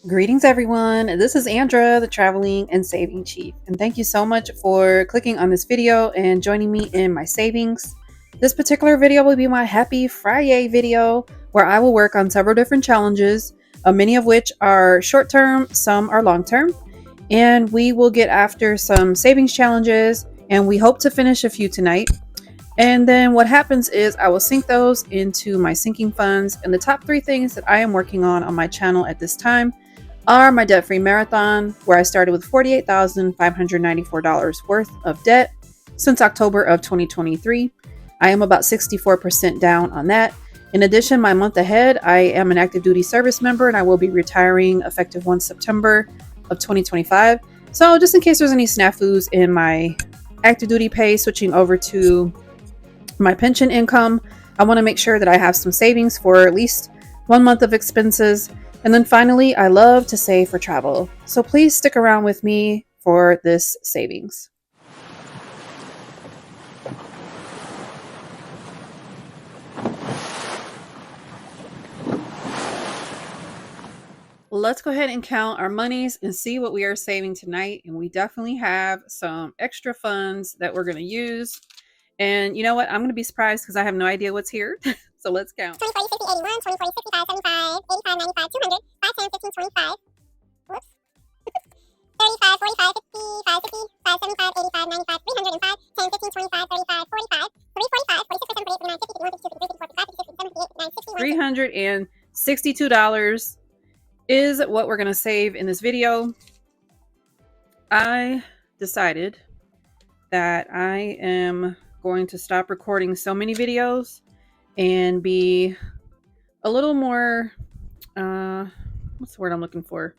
Greetings, everyone. This is Andra, the Traveling and Saving Chief, and thank you so much for clicking on this video and joining me in my savings. This particular video will be my Happy FriYay video, where I will work on several different challenges, many of which are short-term, some are long-term, and we will get after some savings challenges, and we hope to finish a few tonight. And then what happens is I will sync those into my sinking funds, and the top 3 things that I am working on my channel at this time are my debt-free marathon, where I started with $48,594 worth of debt since October of 2023. I am about 64% down on that. In addition, my month ahead, I am an active duty service member and I will be retiring effective 1 September of 2025. So just in case there's any snafus in my active duty pay switching over to my pension income, I want to make sure that I have some savings for at least 1 month of expenses. And then finally, I love to save for travel. So please stick around with me for this savings. Let's go ahead and count our monies and see what we are saving tonight. And we definitely have some extra funds that we're going to use. And you know what? I'm going to be surprised because I have no idea what's here. So let's count. 20, 40, 50, 81, 20, 40, 55, 75, 85, 95, 200, 5, 10, 15, 25. Whoops. 35, 45, 55, 60, 5, 75, 85, 95, 305, 10, 15, 25, 35, 45, 345, 46, 47, 48, 49, 50, 51, 52, 53, 54, 55, 56, 57, 58, 59, 60, 61, $362 is what we're going to save in this video. I decided that I am going to stop recording so many videos and be a little more, what's the word I'm looking for?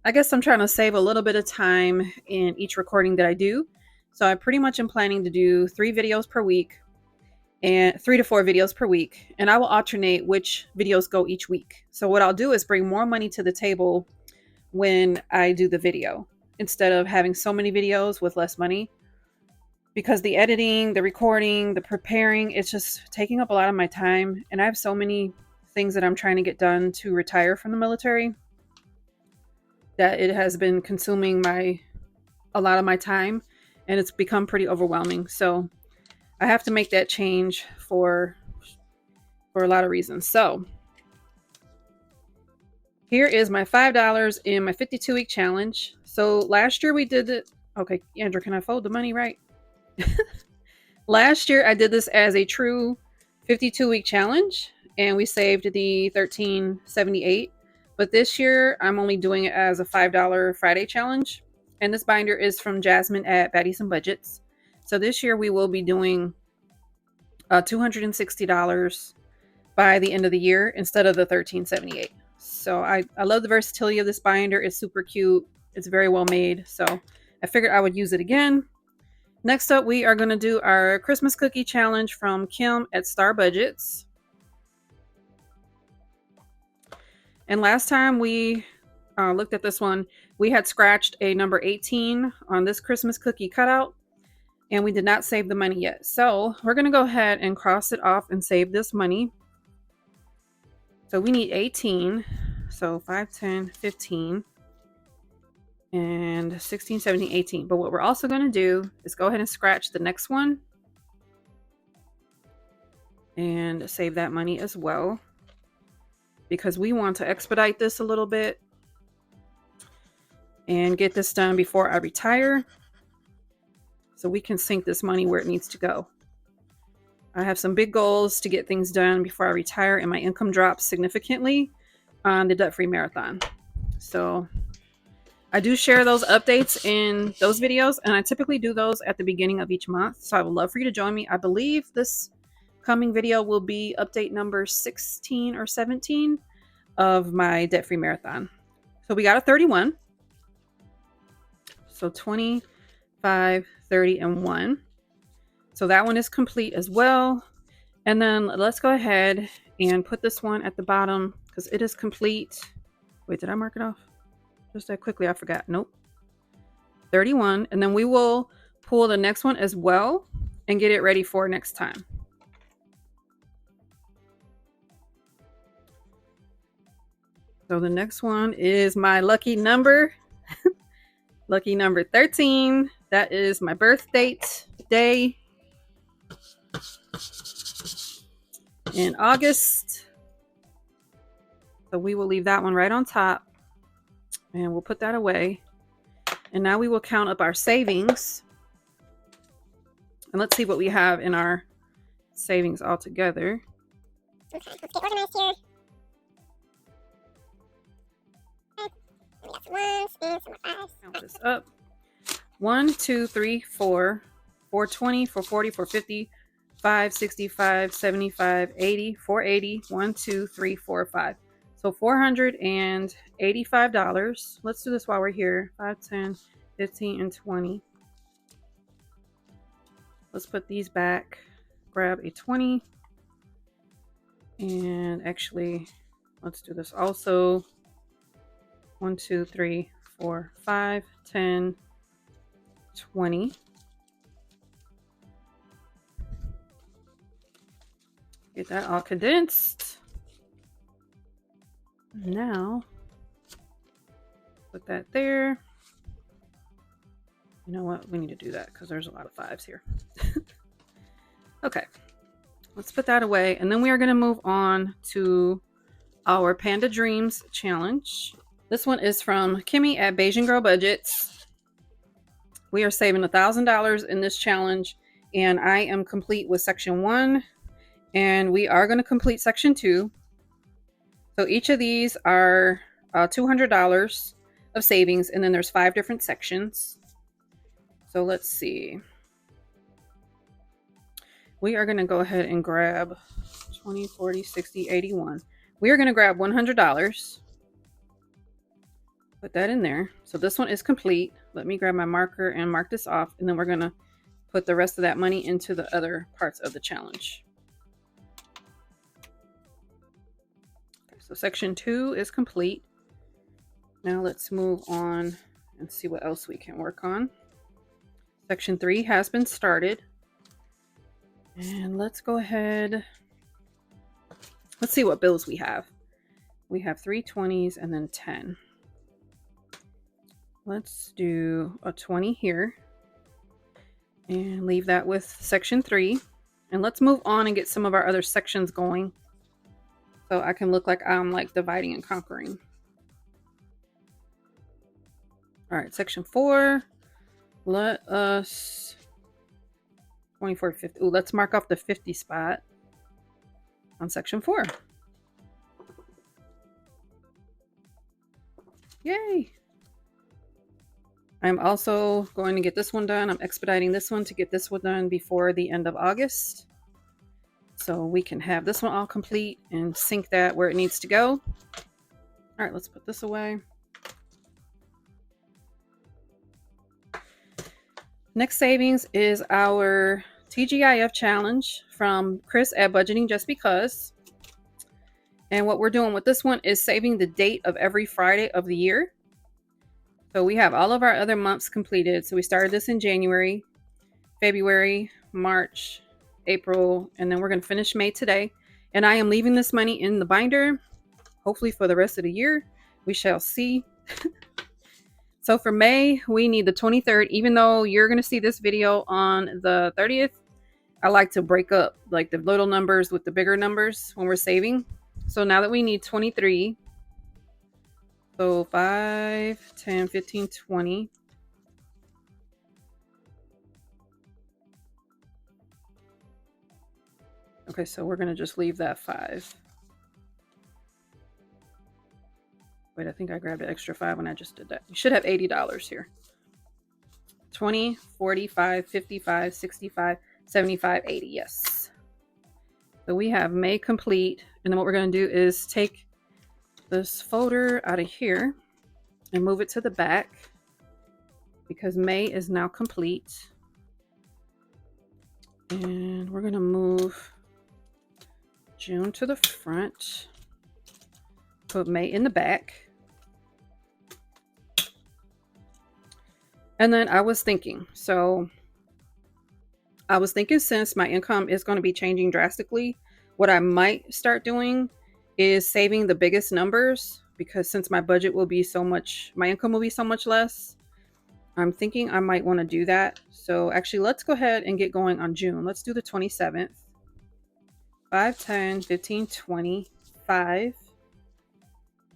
I guess I'm trying to save a little bit of time in each recording that I do. So I pretty much am planning to do 3 videos per week and 3 to 4 videos per week. And I will alternate which videos go each week. So what I'll do is bring more money to the table when I do the video instead of having so many videos with less money, because the editing, the recording, the preparing, it's just taking up a lot of my time. And I have so many things that I'm trying to get done to retire from the military that it has been consuming a lot of my time, and it's become pretty overwhelming. So I have to make that change for a lot of reasons. So here is my $5 in my 52-week challenge. So last year we did it. Okay, Andrew, can I fold the money right? Last year I did this as a true 52-week challenge and we saved the $13.78. But this year I'm only doing it as a $5 Friday challenge. And this binder is from Jasmine at Baddies and Budgets. So this year we will be doing $260 by the end of the year instead of the $13.78. So I love the versatility of this binder. It's super cute. It's very well made. So I figured I would use it again. Next up, we are going to do our Christmas cookie challenge from Kim at Star Budgets. And last time we looked at this one, we had scratched a number 18 on this Christmas cookie cutout, and we did not save the money yet. So we're going to go ahead and cross it off and save this money. So we need 18. So 5, 10, 15, and 16, 17, 18. But what we're also going to do is go ahead and scratch the next one and save that money as well, because we want to expedite this a little bit and get this done before I retire so we can sink this money where it needs to go. I have some big goals to get things done before I retire and my income drops significantly on the debt-free marathon. So I do share those updates in those videos, and I typically do those at the beginning of each month. So I would love for you to join me. I believe this coming video will be update number 16 or 17 of my debt-free marathon. So we got a 31. So 25, 30, and 1. So that one is complete as well. And then let's go ahead and put this one at the bottom because it is complete. Wait, did I mark it off? Just that quickly, I forgot. Nope. 31. And then we will pull the next one as well and get it ready for next time. So the next one is my lucky number. Lucky number 13. That is my birth day in August. So we will leave that one right on top and we'll put that away. And now we will count up our savings. And let's see what we have in our savings all together. Okay, let's get organized here. We got some ones and some fives. Count this up. 1, 2, 3, 4, 420, 440, 450, 565, 75, 80, 480, 1, 2, 3, 4, 5. So $485. Let's do this while we're here. 5, 10, 15, and 20. Let's put these back. Grab a 20. And actually, let's do this also. 1, 2, 3, 4, 5, 10, 20. Get that all condensed. Now, put that there. You know what? We need to do that because there's a lot of fives here. Okay, let's put that away. And then we are going to move on to our Panda Dreams challenge. This one is from Kimmie at Baddies and Budgets. We are saving $1,000 in this challenge, and I am complete with section 1, and we are going to complete section 2. So each of these are $200 of savings, and then there's 5 different sections. So let's see. We are going to go ahead and grab 20, 40, 60, 81. We are going to grab $100. Put that in there. So this one is complete. Let me grab my marker and mark this off, and then we're going to put the rest of that money into the other parts of the challenge. Okay, so section 2 is complete. Now let's move on and see what else we can work on. Section 3 has been started. And let's go ahead. Let's see what bills we have. We have 3 20s and then 10. Let's do a 20 here and leave that with section 3. And let's move on and get some of our other sections going so I can look like I'm like dividing and conquering. All right, section 4. Let us 24, 50. Ooh, let's mark off the 50 spot on section 4. Yay! I'm also going to get this one done. I'm expediting this one to get this one done before the end of August, so we can have this one all complete and sync that where it needs to go. All right, let's put this away. Next savings is our TGIF challenge from Kris at Budgeting Just Because. And what we're doing with this one is saving the date of every Friday of the year. So we have all of our other months completed. So we started this in January, February, March, April, and then we're going to finish May today. And I am leaving this money in the binder, hopefully for the rest of the year. We shall see. So for May, we need the 23rd. Even though you're going to see this video on the 30th, I like to break up like the little numbers with the bigger numbers when we're saving. So now that we need 23, so 5, 10, 15, 20. Okay, so we're going to just leave that 5. Wait, I think I grabbed an extra 5 when I just did that. You should have $80 here. 20, 45, 55, 65, 75, 80. Yes. So we have May complete. And then what we're going to do is take this folder out of here and move it to the back because May is now complete. And we're going to move June to the front. Put May in the back. And then I was thinking, since my income is going to be changing drastically, what I might start doing is saving the biggest numbers because since my budget will be so much, my income will be so much less, I'm thinking I might want to do that. So actually, let's go ahead and get going on June. Let's do the 27th. 5, 10, 15, 20, 5,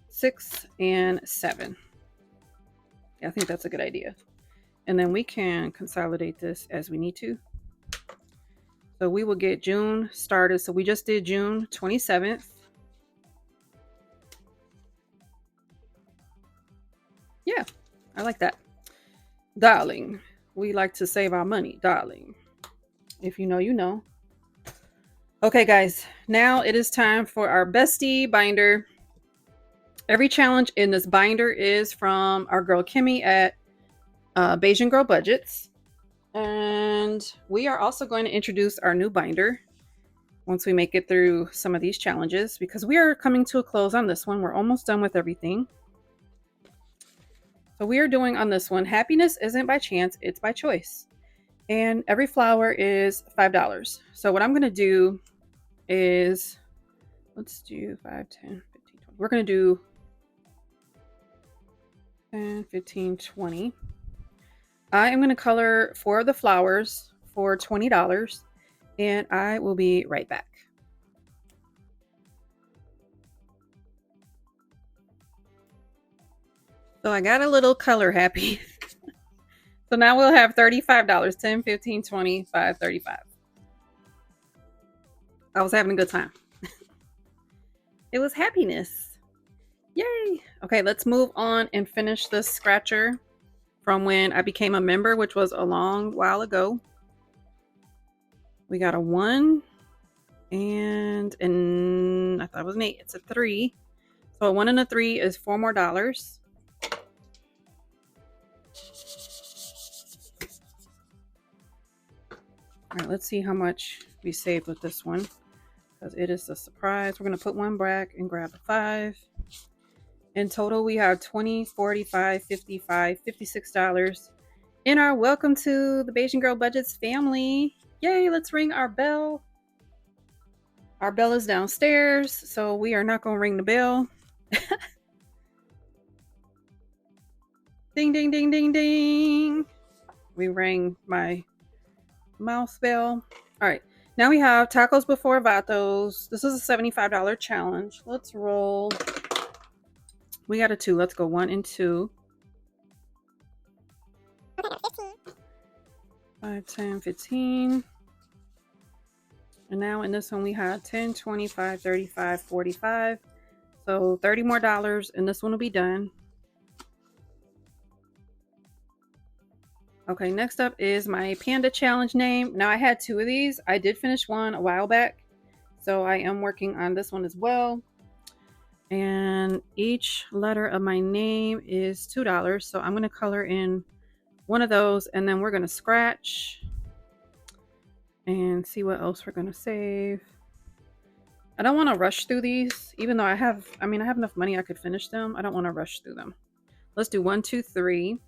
6, and 7. Yeah, I think that's a good idea. And then we can consolidate this as we need to. So we will get June started. So we just did June 27th. Yeah, I like that. Darling, we like to save our money, darling. If you know, you know. Okay, guys, now it is time for our bestie binder. Every challenge in this binder is from our girl Kimmie at Baddies and Budgets. And we are also going to introduce our new binder once we make it through some of these challenges, because we are coming to a close on this one. We're almost done with everything. So we are doing on this one, happiness isn't by chance, it's by choice. And every flower is $5. So what I'm going to do is, let's do 5, 10, 15, 20. We're going to do 10, 15, 20. I am going to color 4 of the flowers for $20, and I will be right back. So I got a little color happy. So now we'll have $35, 10, 15, 20, 5, 35. I was having a good time. It was happiness. Yay. Okay, let's move on and finish this scratcher from when I became a member, which was a long while ago. We got a 1 and I thought it was an 8. It's a 3. So a 1 and a 3 is $4 more. All right, let's see how much we saved with this one, because it is a surprise. We're going to put 1 back and grab a 5. In total, we have $20, $45, $55, $56 in our welcome to the Baddies and Budgets family. Yay, let's ring our bell. Our bell is downstairs, so we are not going to ring the bell. Ding, ding, ding, ding, ding. We rang my mouse bell. All right, now we have tacos before vatos. This is a $75 challenge. Let's roll. We got a 2. Let's go 1 and 2. 5, 10, 15. And now in this one we have 10, 25, 35, 45. So $30 more, and this one will be done. Okay, next up is my panda challenge name. Now I had 2 of these. I did finish one a while back, so I am working on this one as well. And each letter of my name is $2. So I'm going to color in one of those, and then we're going to scratch and see what else we're going to save. I don't want to rush through these, even though I have enough money I could finish them. I don't want to rush through them. Let's do 1, 2, 3.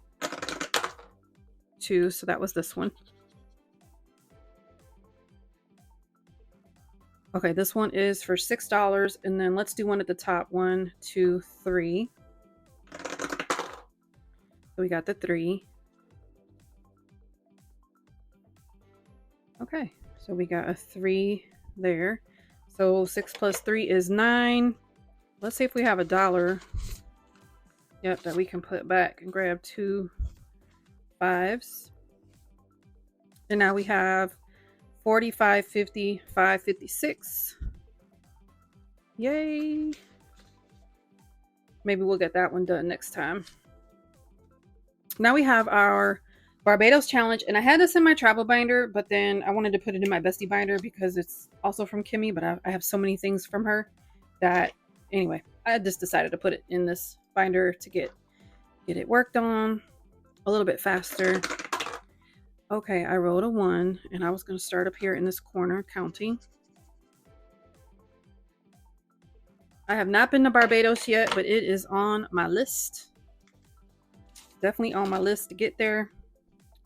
2, so that was this one. Okay, this one is for $6, and then let's do one at the top. 1, 2, 3. So we got the 3. Okay, so we got a 3 there. So 6 plus 3 is 9. Let's see if we have $1. Yep, that we can put back and grab 2 5s. And now we have 45, 50, 5, 56. Yay. Maybe we'll get that one done next time. Now we have our Barbados challenge, and I had this in my travel binder, but then I wanted to put it in my bestie binder because it's also from Kimmie, but I have so many things from her that, anyway, I just decided to put it in this binder to get it worked on a little bit faster. Okay, I rolled a 1, and I was going to start up here in this corner counting. I have not been to Barbados yet, but it is on my list. Definitely on my list to get there.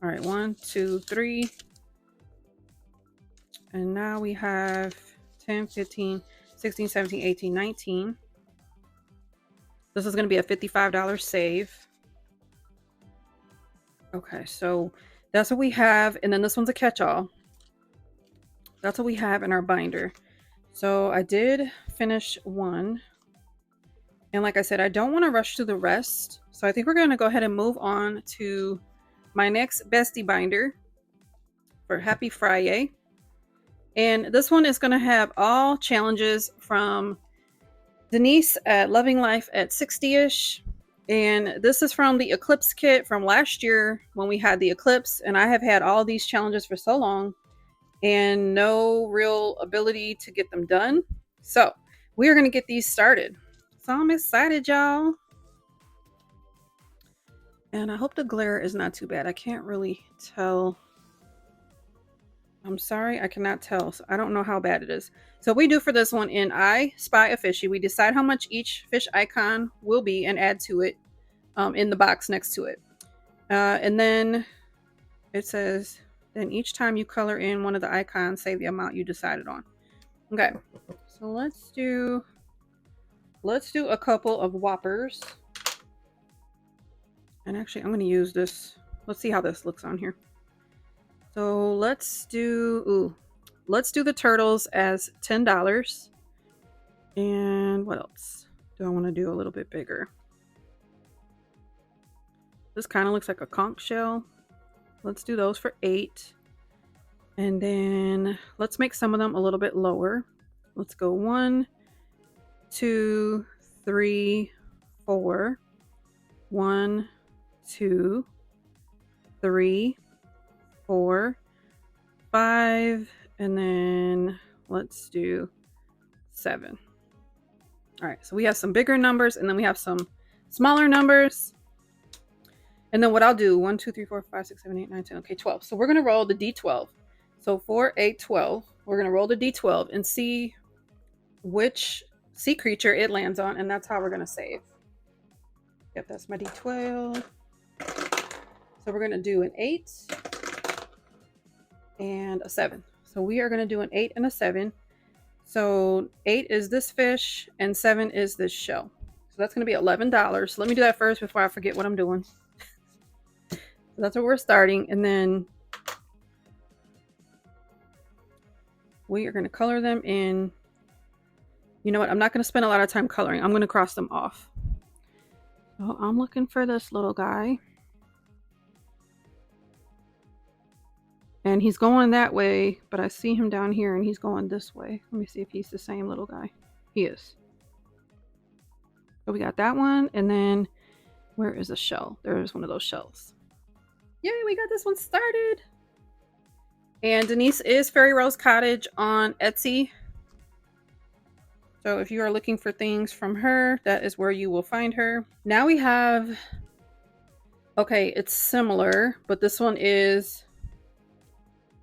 All right, 1, 2, 3. And now we have 10, 15, 16, 17, 18, 19. This is going to be a $55 save. Okay, so that's what we have. And then this one's a catch-all. That's what we have in our binder. So I did finish one. And like I said, I don't want to rush through the rest. So I think we're going to go ahead and move on to my next bestie binder for Happy FriYay. And this one is going to have all challenges from Denise at Loving Life at 60-ish. And this is from the Eclipse kit from last year when we had the eclipse. And I have had all these challenges for so long and no real ability to get them done. So we are going to get these started. So I'm excited, y'all. And I hope the glare is not too bad. I can't really tell. I'm sorry, I cannot tell. So I don't know how bad it is. So we do for this one in I Spy a Fishy. We decide how much each fish icon will be and add to it in the box next to it. And then it says, then each time you color in one of the icons, say the amount you decided on. Okay, so let's do a couple of Whoppers. And actually, I'm going to use this. Let's see how this looks on here. So let's do the turtles as $10. And what else do I want to do a little bit bigger? This kind of looks like a conch shell. Let's do those for $8. And then let's make some of them a little bit lower. Let's go 1, 2, 3, 4. 1, 2, 3, 4, 5, and then let's do 7. All right, so we have some bigger numbers and then we have some smaller numbers. And then what I'll do, 1, 2, 3, 4, 5, 6, 7, 8, 9, 10. Okay, 12. So we're going to roll the D12. So 4, 8, 12. We're going to roll the D12 and see which sea creature it lands on. And that's how we're going to save. Yep, that's my D12. So we're going to do an 8 and a 7. So we are going to do an 8 and a 7. So 8 is this fish and 7 is this shell. So that's going to be $11. So let me do that first before I forget what I'm doing. So that's where we're starting. And then we are going to color them in. You know what? I'm not going to spend a lot of time coloring. I'm going to cross them off. So I'm looking for this little guy. And he's going that way, but I see him down here and he's going this way. Let me see if he's the same little guy. He is. So we got that one. And then where is the shell? There's one of those shells. Yay, we got this one started. And Denise is Fairy Rose Cottage on Etsy. So if you are looking for things from her, that is where you will find her. Now we have, okay, it's similar, but this one is,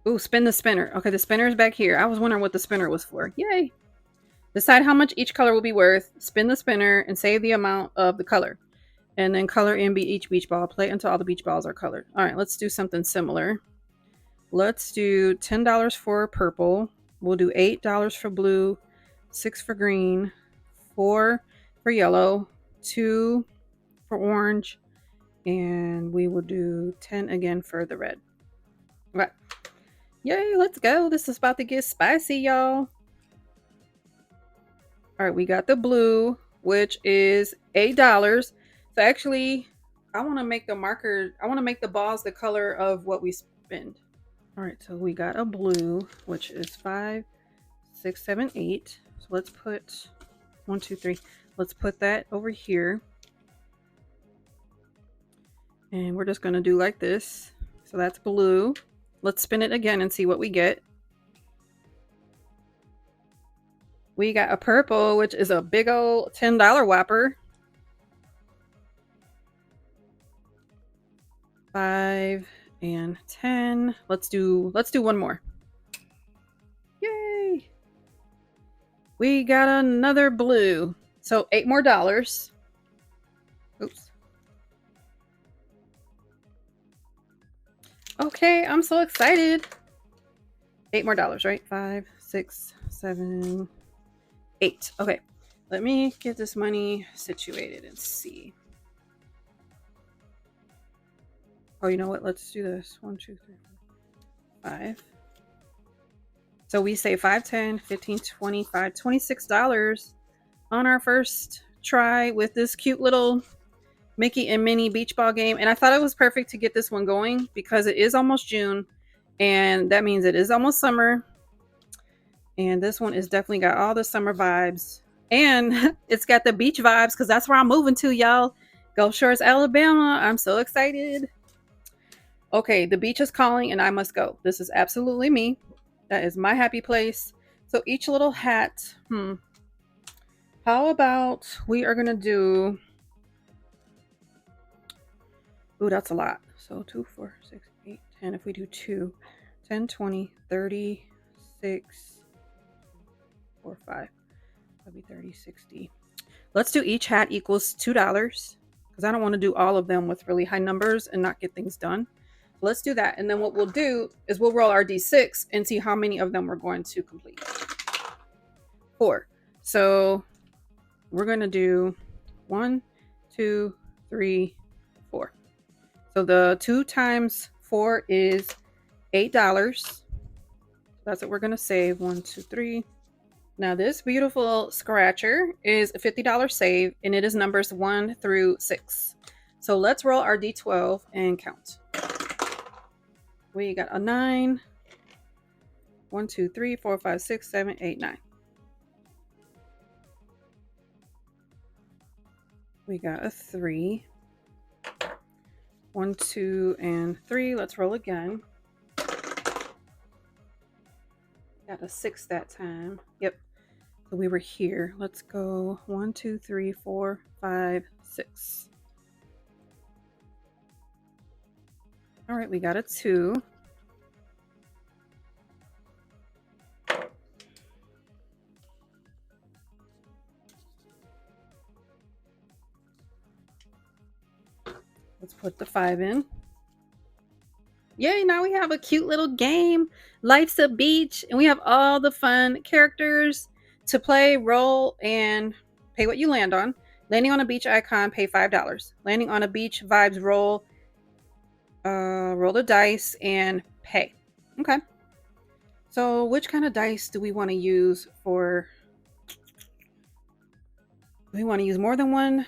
ooh, spin the spinner. Okay, the spinner is back here. I was wondering what the spinner was for. Yay. Decide how much each color will be worth. Spin the spinner and save the amount of the color. And then color in each beach ball. Play until all the beach balls are colored. All right, let's do something similar. Let's do $10 for purple. We'll do $8 for blue, 6 for green, 4 for yellow, 2 for orange, and we will do 10 again for the red. Okay. Yay, let's go. This is about to get spicy, y'all. All right, we got the blue, which is $8. So actually, I want to make the marker, I want to make the balls the color of what we spend. All right, so we got a blue, which is 5, 6, 7, 8. So let's put 1, 2, 3. Let's put that over here. And we're just going to do like this. So that's blue. Let's spin it again and see what we get. We got a purple, which is a big old $10 whopper. 5 and 10. Let's do one more. Yay! We got another blue. So $8 more. Oops. Okay, I'm so excited. $8 more, right? 5, 6, 7, 8. Okay. Let me get this money situated and see. Oh, you know what? Let's do this. 1, 2, 3, 4, 5. So we say 5, 10, 15, 25, $26 on our first try with this cute little Mickey and Minnie beach ball game. And I thought it was perfect to get this one going because it is almost June. And that means it is almost summer. And this one is definitely got all the summer vibes. And it's got the beach vibes because that's where I'm moving to, y'all. Gulf Shores, Alabama. I'm so excited. Okay, the beach is calling and I must go. This is absolutely me. That is my happy place. So each little hat, how about we are going to do, ooh, that's a lot. So 2, 4, 6, 8, 10. If we do 2, 10, 20, 30, 6, 4, 5. That'd be 30, 60. Let's do each hat equals $2 because I don't want to do all of them with really high numbers and not get things done. Let's do that. And then what we'll do is we'll roll our D6 and see how many of them we're going to complete. 4. So we're going to do 1, 2, 3, 4. So the 2 times 4 is $8. That's what we're going to save. 1, 2, 3. Now this beautiful scratcher is a $50 save and it is numbers 1 through 6. So let's roll our D12 and count. We got a 9. 1, 2, 3, 4, 5, 6, 7, 8, 9. We got a 3. 1, 2, and 3. Let's roll again. Got a 6 that time. Yep. So we were here. Let's go 1, 2, 3, 4, 5, 6. All right, we got a 2. Let's put the 5 in. Yay, now we have a cute little game. Life's a beach, and we have all the fun characters to play, roll, and pay what you land on. Landing on a beach icon, pay $5. Landing on a beach vibes, roll the dice and pay. Okay. So which kind of dice do we want to use for? Do we want to use more than one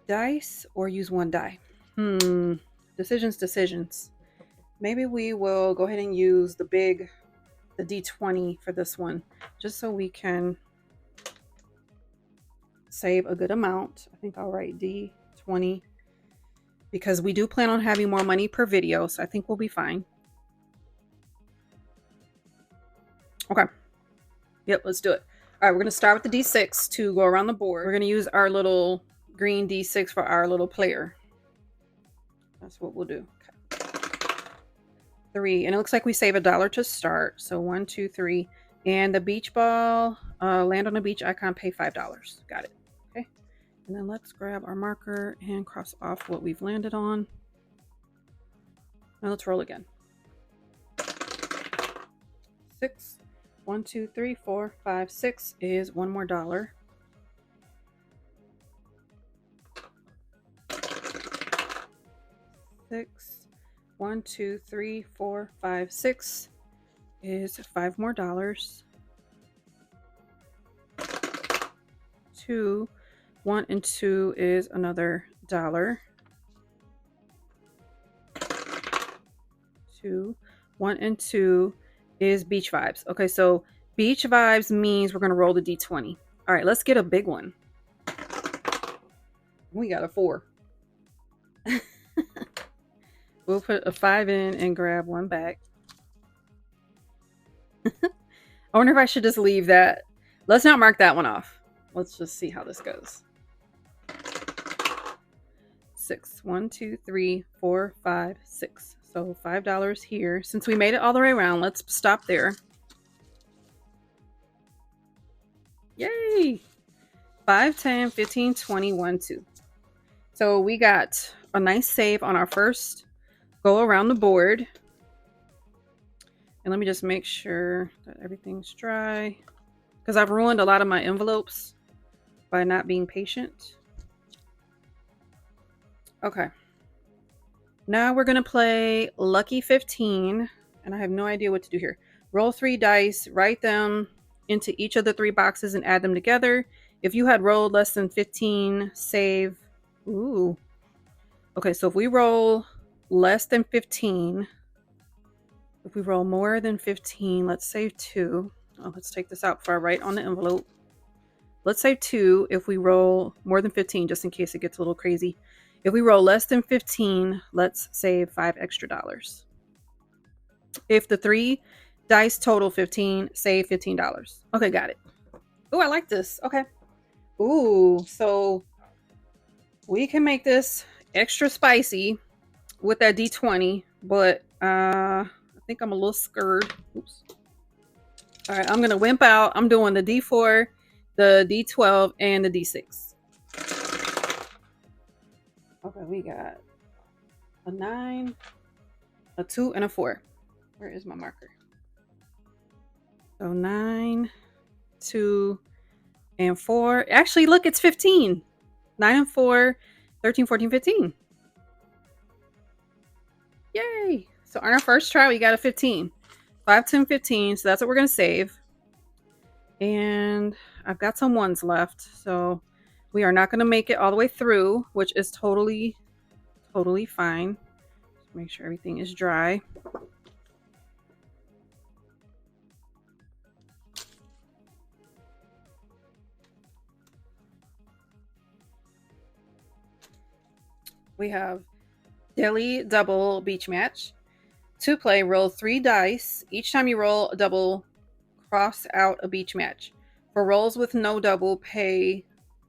dice or use one die? Decisions. Maybe we will go ahead and use the D20 for this one, just so we can save a good amount. I think I'll write D20 because we do plan on having more money per video, so I think we'll be fine. Okay. Yep, let's do it. All right, we're going to start with the D6 to go around the board. We're going to use our little green D6 for our little player. That's what we'll do. Okay. 3. And it looks like we save $1 to start. So 1, 2, 3. And the beach ball, land on a beach icon, pay $5. Got it. Okay. And then let's grab our marker and cross off what we've landed on. Now let's roll again. 6. 1, 2, 3, 4, 5, 6 is $1 more. 6. 1, 2, 3, 4, 5, 6 is $5 more. 2. 1 and 2 is another $1. 2. 1 and 2 is beach vibes. Okay, so beach vibes means we're going to roll the D20. All right, let's get a big one. We got a 4. We'll put a 5 in and grab 1 back. I wonder if I should just leave that. Let's not mark that one off. Let's just see how this goes. 6. 1, 2, 3, 4, 5, 6. So $5 here. Since we made it all the way around, let's stop there. Yay! 5, 10, 15, 20, 1, 2. So we got a nice save on our first go around the board. And let me just make sure that everything's dry, because I've ruined a lot of my envelopes by not being patient. Okay. Now we're going to play Lucky 15, and I have no idea what to do here. Roll 3 dice, write them into each of the 3 boxes and add them together. If you had rolled less than 15, save. Ooh. Okay, so if we roll less than 15, if we roll more than 15, let's save 2. Oh, let's take this out before I write on the envelope. Let's save 2 if we roll more than 15, just in case it gets a little crazy. If we roll less than 15, let's save $5 extra. If the 3 dice total 15, save $15. Okay, got it. Oh, I like this. Okay. Ooh, so we can make this extra spicy with that D20, but I think I'm a little scared. Oops. All right, I'm going to wimp out. I'm doing the D4, the D12, and the D6. Okay, we got a 9, a 2, and a 4. Where is my marker? So 9, 2, and 4. Actually, look, it's 15. 9 and 4, 13, 14, 15. Yay! So on our first try, we got a 15. 5, 10, 15. So that's what we're going to save. And I've got some 1s left. So we are not going to make it all the way through, which is totally fine. Just make sure everything is dry. We have daily double beach match. To play, roll 3 dice. Each time you roll a double, cross out a beach match. For rolls with no double, pay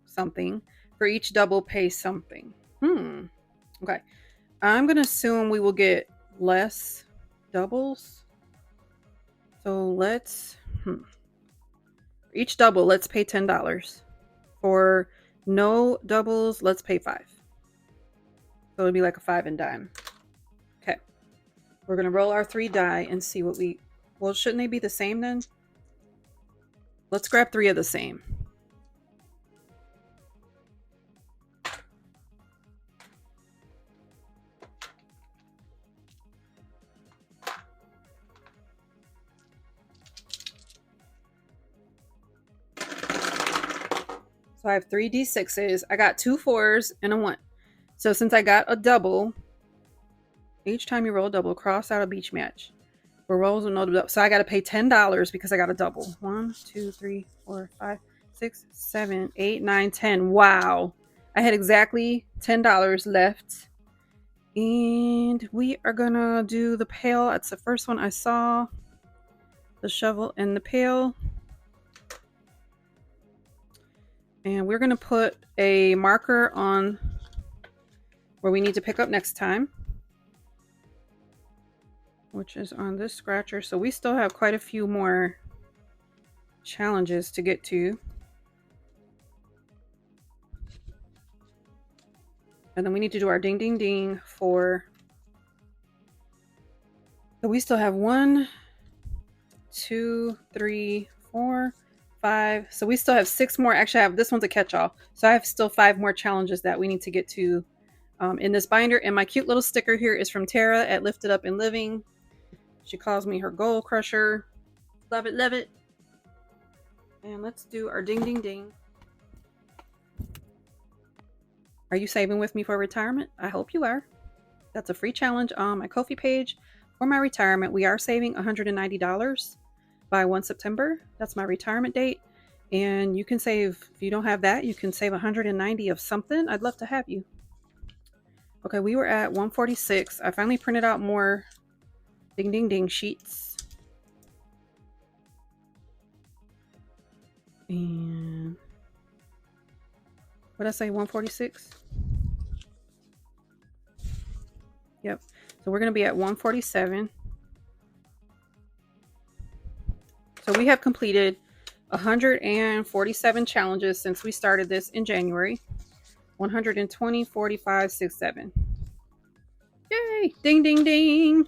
something. For each double, pay something. Okay. I'm going to assume we will get less doubles. So let's... For each double, let's pay $10. For no doubles, let's pay 5. So it'll be like a 5 and dime. Okay. We're going to roll our 3 die and see what we... Well, shouldn't they be the same then? Let's grab 3 of the same. So I have 3 D6s. I got 2 4s and a 1. So since I got a double, each time you roll a double, cross out a beach match. For rolls with no double. So I got to pay $10 because I got a double. 1, 2, 3, 4, 5, 6, 7, 8, 9, 10. Wow. I had exactly $10 left. And we are going to do the pail. That's the first one I saw. The shovel and the pail. And we're going to put a marker on where we need to pick up next time, which is on this scratcher. So we still have quite a few more challenges to get to. And then we need to do our ding, ding, ding for... So we still have 1, 2, 3, 4, 5. So we still have 6 more. Actually, I have this one's a catch-all. So I have still 5 more challenges that we need to get to in this binder. And my cute little sticker here is from Tara at Lifted Up and Living. She calls me her goal crusher. Love it, love it. And let's do our ding, ding, ding. Are you saving with me for retirement? I hope you are. That's a free challenge on my Ko-fi page for my retirement. We are saving $190 by 1 September. That's my retirement date. And you can save, if you don't have that, you can save $190 of something. I'd love to have you. Okay, we were at 146. I finally printed out more ding, ding, ding sheets. And what did I say, 146? Yep. So we're going to be at 147. So we have completed 147 challenges since we started this in January. 120, 45, 6, 7. Yay! Ding, ding, ding!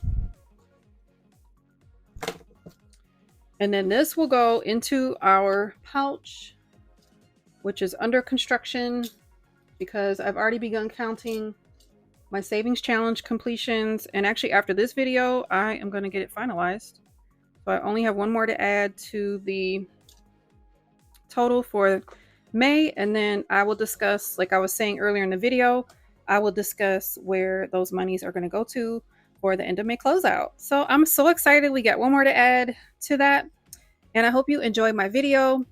And then this will go into our pouch. which is under construction because I've already begun counting my savings challenge completions. And actually, after this video, I am going to get it finalized. So I only have one more to add to the total for May. And then I will discuss, like I was saying earlier in the video, I will discuss where those monies are going to go to for the end of May closeout. So I'm so excited. We got one more to add to that. And I hope you enjoyed my video.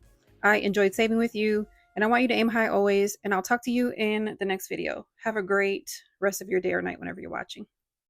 I enjoyed saving with you. And I want you to aim high always. And I'll talk to you in the next video. Have a great rest of your day or night whenever you're watching.